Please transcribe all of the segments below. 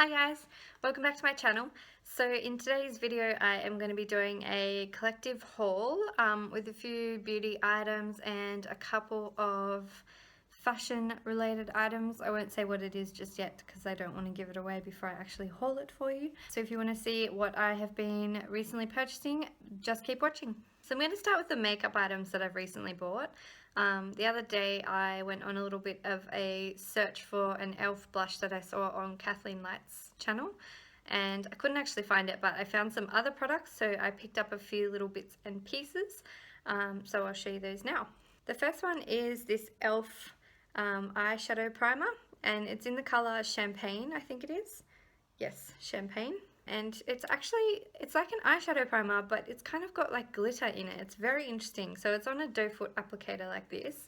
Hi guys, welcome back to my channel. So in today's video I am going to be doing a collective haul with a few beauty items and a couple of fashion related items. I won't say what it is just yet because I don't want to give it away before I actually haul it for you. So if you want to see what I have been recently purchasing, just keep watching. So I'm going to start with the makeup items that I've recently bought. The other day I went on a little bit of a search for an e.l.f. blush that I saw on Kathleen Light's channel, and I couldn't actually find it, but I found some other products, so I picked up a few little bits and pieces, so I'll show you those now. The first one is this e.l.f. Eyeshadow primer, and it's in the colour Champagne, I think it is. Yes, Champagne. And it's like an eyeshadow primer, but it's kind of got like glitter in it. It's very interesting. So it's on a doe foot applicator like this.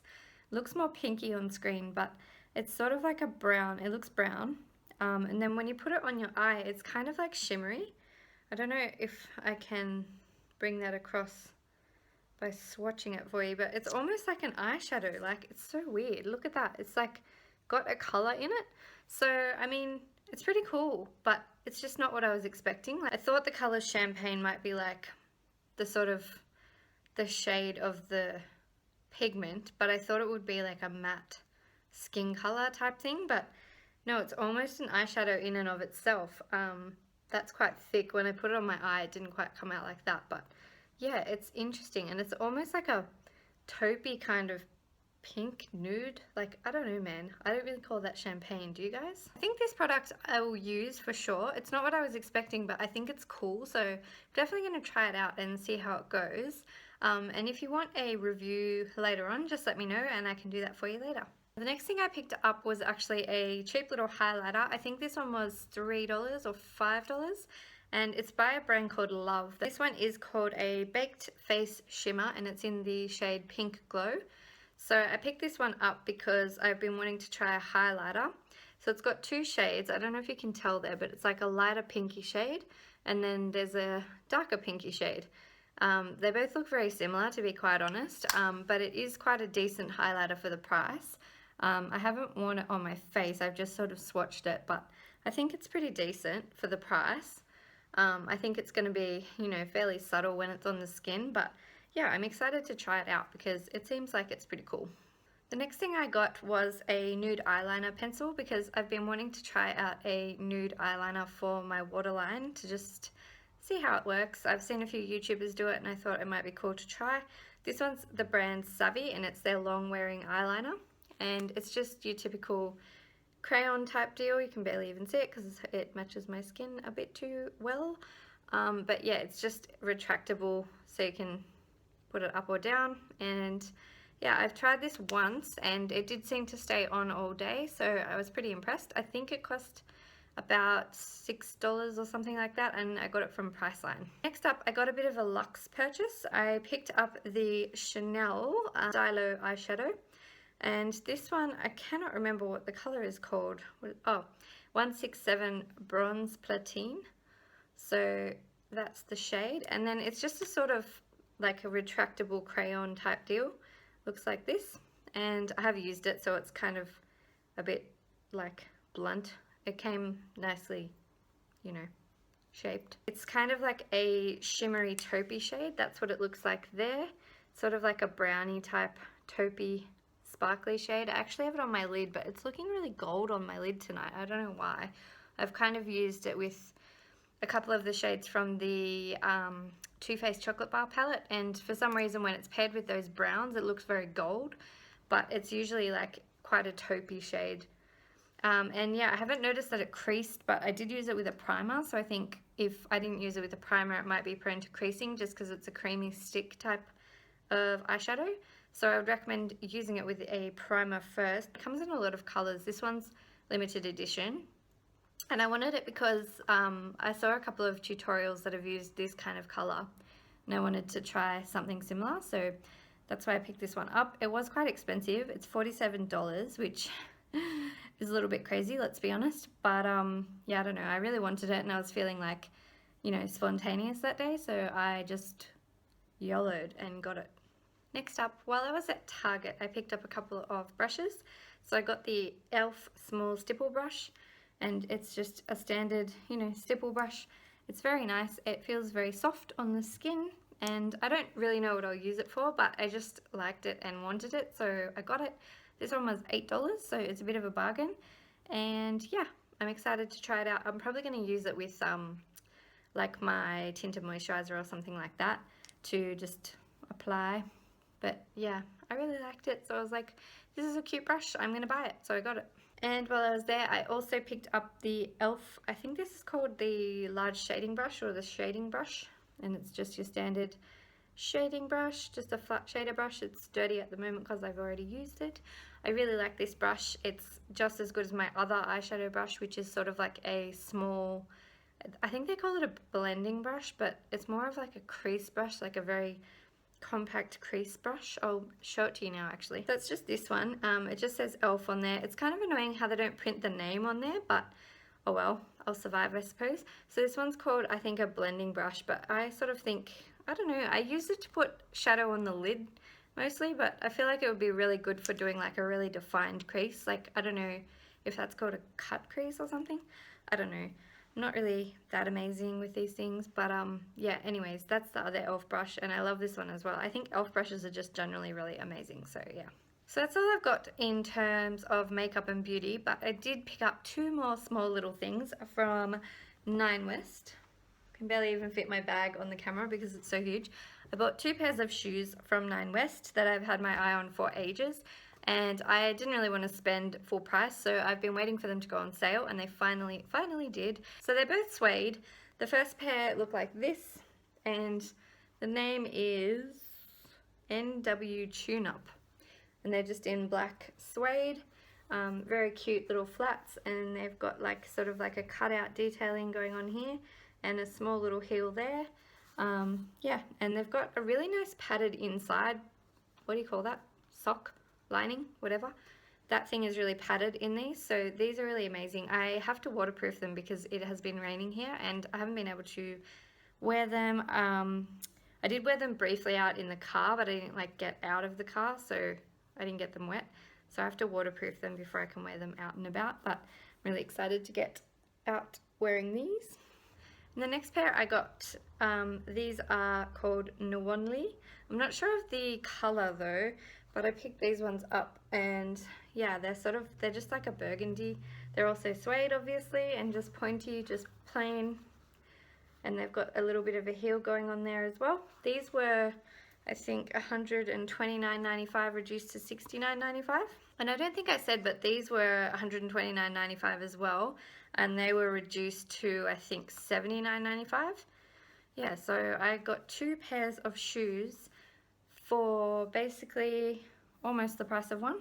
Looks more pinky on screen, but it's sort of like a brown. It looks brown. And then when you put it on your eye, it's kind of like shimmery. I don't know if I can bring that across by swatching it for you, but it's almost like an eyeshadow. Like, it's so weird. Look at that. It's like got a color in it. So, I mean, it's pretty cool, but it's just not what I was expecting. I thought the color Champagne might be like the sort of the shade of the pigment, but I thought it would be like a matte skin color type thing, but no, it's almost an eyeshadow in and of itself. That's quite thick. When I put it on my eye, it didn't quite come out like that, but yeah, it's interesting, and it's almost like a taupey kind of pink nude. Like, I don't know, man, I don't really call that champagne. Do you guys? I think this product I will use for sure. It's not what I was expecting, but I think it's cool, so I'm definitely going to try it out and see how it goes. And if you want a review later on, just let me know and I can do that for you later. The next thing I picked up was actually a cheap little highlighter. I think this one was $3 or $5, and it's by a brand called Love. This one is called a Baked Face Shimmer, and it's in the shade Pink Glow. So I picked this one up because I've been wanting to try a highlighter. So it's got two shades. I don't know if you can tell there, but it's like a lighter pinky shade, and then there's a darker pinky shade. They both look very similar, to be quite honest, but it is quite a decent highlighter for the price. I haven't worn it on my face, I've just sort of swatched it, but I think it's pretty decent for the price. I think it's going to be, you know, fairly subtle when it's on the skin, but yeah, I'm excited to try it out because it seems like it's pretty cool. The next thing I got was a nude eyeliner pencil because I've been wanting to try out a nude eyeliner for my waterline to just see how it works. I've seen a few YouTubers do it and I thought it might be cool to try. This one's the brand Savvy and it's their long wearing eyeliner, and it's just your typical crayon type deal. You can barely even see it because it matches my skin a bit too well. But yeah, it's just retractable so you can put it up or down, and yeah, I've tried this once and it did seem to stay on all day, so I was pretty impressed. I think it cost about $6 or something like that, and I got it from Priceline. Next up, I got a bit of a luxe purchase. I picked up the Chanel Stylo eyeshadow, and this one, I cannot remember what the color is called. Oh, 167 Bronze Platine. So that's the shade, and then it's just a sort of like a retractable crayon type deal. Looks like this, and I have used it, so it's kind of a bit like blunt. It came nicely, you know, shaped. It's kind of like a shimmery taupey shade. That's what it looks like there. Sort of like a brownie type taupey sparkly shade. I actually have it on my lid, but it's looking really gold on my lid tonight. I don't know why. I've kind of used it with a couple of the shades from the Too Faced Chocolate Bar palette, and for some reason when it's paired with those browns it looks very gold, but it's usually like quite a taupey shade. And yeah, I haven't noticed that it creased, but I did use it with a primer, so I think if I didn't use it with a primer it might be prone to creasing just because it's a creamy stick type of eyeshadow. So I would recommend using it with a primer first. It comes in a lot of colors. This one's limited edition, and I wanted it because I saw a couple of tutorials that have used this kind of color, and I wanted to try something similar, so that's why I picked this one up. It was quite expensive. It's $47, which is a little bit crazy, let's be honest, but yeah, I don't know, I really wanted it and I was feeling like, you know, spontaneous that day, so I just YOLO'd and got it. Next up, while I was at Target, I picked up a couple of brushes. So I got the e.l.f. small stipple brush, and it's just a standard, you know, stipple brush. It's very nice. It feels very soft on the skin, and I don't really know what I'll use it for, but I just liked it and wanted it, so I got it. This one was $8, so it's a bit of a bargain, and yeah, I'm excited to try it out. I'm probably going to use it with like my tinted moisturizer or something like that to just apply. But yeah, I really liked it, so I was like, this is a cute brush, I'm gonna buy it, so I got it. And while I was there, I also picked up the e.l.f. I think this is called the large shading brush or the shading brush, and it's just your standard shading brush, just a flat shader brush. It's dirty at the moment because I've already used it. I really like this brush. It's just as good as my other eyeshadow brush, which is sort of like a small, I think they call it a blending brush, but it's more of like a crease brush, like a very compact crease brush. I'll show it to you now actually. So it's just this one. It just says e.l.f. on there. It's kind of annoying how they don't print the name on there, but oh well, I'll survive, I suppose. So this one's called, I think, a blending brush, but I sort of think, I don't know, I use it to put shadow on the lid mostly, but I feel like it would be really good for doing like a really defined crease. Like, I don't know if that's called a cut crease or something. I don't know. I'm not really that amazing with these things, but yeah, anyways, that's the other e.l.f. brush, and I love this one as well. I think e.l.f. brushes are just generally really amazing, so yeah. So that's all I've got in terms of makeup and beauty, but I did pick up two more small little things from Nine West. Can barely even fit my bag on the camera because it's so huge. I bought two pairs of shoes from Nine West that I've had my eye on for ages, and I didn't really want to spend full price, so I've been waiting for them to go on sale, and they finally did. So they're both suede. The first pair look like this, and the name is NW Tune Up, and they're just in black suede. Very cute little flats, and they've got like sort of like a cutout detailing going on here, and a small little heel there. Yeah, and they've got a really nice padded inside, what do you call that, sock lining, whatever. That thing is really padded in these, so these are really amazing. I have to waterproof them because it has been raining here and I haven't been able to wear them. I did wear them briefly out in the car, but I didn't like get out of the car, so I didn't get them wet. So I have to waterproof them before I can wear them out and about, but I'm really excited to get out wearing these. And the next pair I got, these are called Nwonli. I'm not sure of the color though, but I picked these ones up, and yeah, they're just like a burgundy. They're also suede obviously, and just pointy, just plain, and they've got a little bit of a heel going on there as well. These were, I think, $129.95 reduced to $69.95. And I don't think I said, but these were $129.95 as well, and they were reduced to, I think, $79.95. Yeah, so I got two pairs of shoes for basically almost the price of one,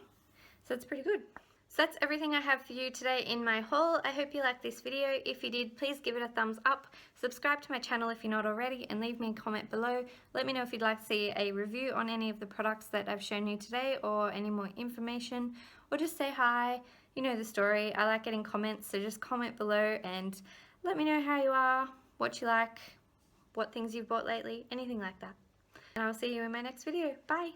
so it's pretty good. So that's everything I have for you today in my haul. I hope you liked this video. If you did, please give it a thumbs up, subscribe to my channel if you're not already, and leave me a comment below. Let me know if you'd like to see a review on any of the products that I've shown you today, or any more information, or just say hi. You know the story. I like getting comments, so just comment below and let me know how you are, what you like, what things you've bought lately, anything like that. And I'll see you in my next video. Bye!